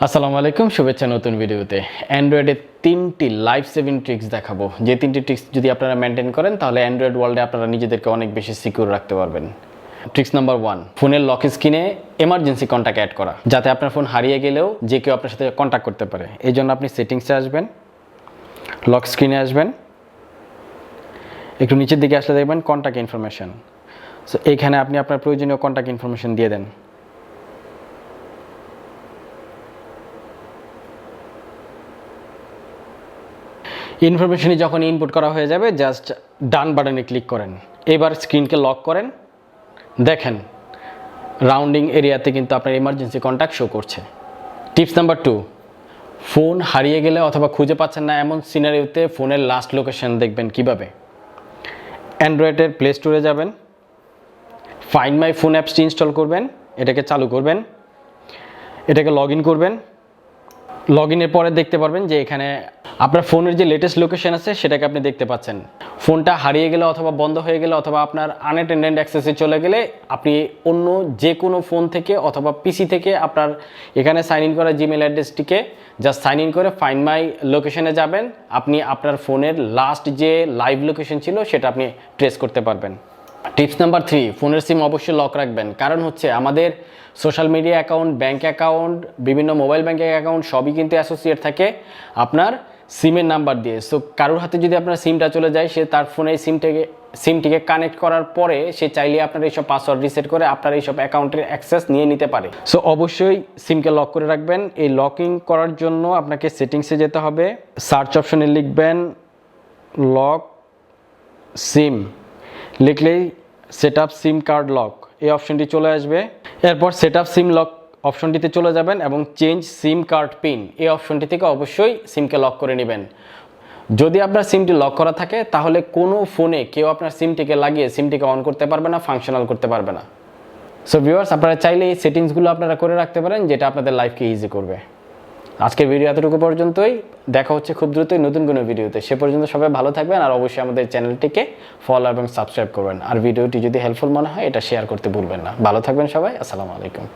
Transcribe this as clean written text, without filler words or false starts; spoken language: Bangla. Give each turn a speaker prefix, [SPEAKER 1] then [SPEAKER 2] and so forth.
[SPEAKER 1] আসসালামু আলাইকুম, শুভেচ্ছা নতুন ভিডিওতে। অ্যান্ড্রয়েডের 3টি লাইফ সেভিং ট্রিক্স দেখাবো, যে 3টি ট্রিক্স যদি আপনারা মেনটেন করেন তাহলে অ্যান্ড্রয়েড ওয়ার্ল্ডে আপনারা নিজেদেরকে অনেক বেশি সিকিউর রাখতে পারবেন। ট্রিক্স নাম্বার 1, ফোনের লক স্ক্রিনে এমার্জেন্সি কন্ট্যাক্ট অ্যাড করা, যাতে আপনার ফোন হারিয়ে গেলেও যে কেউ আপনার সাথে কন্ট্যাক্ট করতে পারে। এই জন্য আপনি সেটিংসে আসবেন, লক স্ক্রিনে আসবেন, একটু নিচের দিকে আসলে দেখবেন কন্ট্যাক্ট ইনফরমেশন। সো এইখানে আপনি আপনার প্রয়োজনীয় কন্ট্যাক্ট ইনফরমেশন দিয়ে দেন। ইনফরমেশনই যখন ইনপুট করা হয়ে যাবে, জাস্ট ডান বাটনে ক্লিক করেন। এবার স্ক্রিনকে লক করেন, দেখেন রাউন্ডিং এরিয়াতে কিন্তু আপনার ইমার্জেন্সি কন্ট্যাক্ট শো করছে। টিপস নাম্বার 2, ফোন হারিয়ে গেলে অথবা খুঁজে পাচ্ছেন না এমন সিনারিওতে ফোনের লাস্ট লোকেশন দেখবেন কিভাবে। অ্যান্ড্রয়েডের প্লে স্টোরে যাবেন, ফাইন্ড মাই ফোন অ্যাপসটি ইনস্টল করবেন, এটাকে চালু করবেন, এটাকে লগ ইন করবেন। লগ ইনের পরে দেখতে পারবেন যে এখানে আপনার ফোনের যে লেটেস্ট লোকেশন আছে সেটাকে আপনি দেখতে পাচ্ছেন। ফোনটা হারিয়ে গেলে অথবা বন্ধ হয়ে গেলে অথবা আপনার আনঅ্যাটেন্ডেড অ্যাক্সেসে চলে গেলে আপনি অন্য যে কোনো ফোন থেকে অথবা পিসি থেকে আপনার এখানে সাইন ইন করা জিমেল অ্যাড্রেসটিকে জাস্ট সাইন ইন করে ফাইন্ড মাই লোকেশনে যাবেন। আপনি আপনার ফোনের লাস্ট যে লাইভ লোকেশন ছিল সেটা আপনি ট্রেস করতে পারবেন। টিপস নাম্বার 3, ফোনের সিম অবশ্যই লক রাখবেন। কারণ হচ্ছে আমাদের social media account, bank account, বিভিন্ন মোবাইল ব্যাঙ্কিং অ্যাকাউন্ট সবই কিন্তু অ্যাসোসিয়েট থাকে আপনার সিমের নাম্বার দিয়ে। সো কারোর হাতে যদি আপনার সিমটা চলে যায়, সে তার ফোনে সিমটিকে কানেক্ট করার পরে সে চাইলে আপনার এইসব পাসওয়ার্ড রিসেট করে আপনার এইসব অ্যাকাউন্টের অ্যাক্সেস নিয়ে নিতে পারে। সো অবশ্যই সিমকে লক করে রাখবেন। এই লকিং করার জন্য আপনাকে সেটিংসে যেতে হবে, সার্চ অপশনে লিখবেন লক সিম, লিখলেই set up SIM card lock এই অপশনটি চলে আসবে। এরপর সেট আপ সিম লক অপশনটিতে চলে যাবেন এবং চেঞ্জ সিম কার্ড পিন এই অপশনটি থেকে অবশ্যই সিমকে লক করে নেবেন। যদি আপনার সিমটি লক করা থাকে তাহলে কোনো ফোনে কেউ আপনার সিমটিকে লাগিয়ে সিমটিকে অন করতে পারবে না, ফাংশনাল করতে পারবে না। সো ভিউয়ার্স, আপনারা চাইলে এই সেটিংসগুলো আপনারা করে রাখতে পারেন, যেটা আপনাদের লাইফকে ইজি করবে। আজকের ভিডিও এতটুকু পর্যন্তই, দেখা হচ্ছে খুব দ্রুতই নতুন কোনো ভিডিওতে। সে পর্যন্ত সবাই ভালো থাকবেন আর অবশ্যই আমাদের চ্যানেলটিকে ফলো এবং সাবস্ক্রাইব করবেন। আর ভিডিওটি যদি হেল্পফুল মনে হয় এটা শেয়ার করতে ভুলবেন না। ভালো থাকবেন সবাই, আসসালামু আলাইকুম।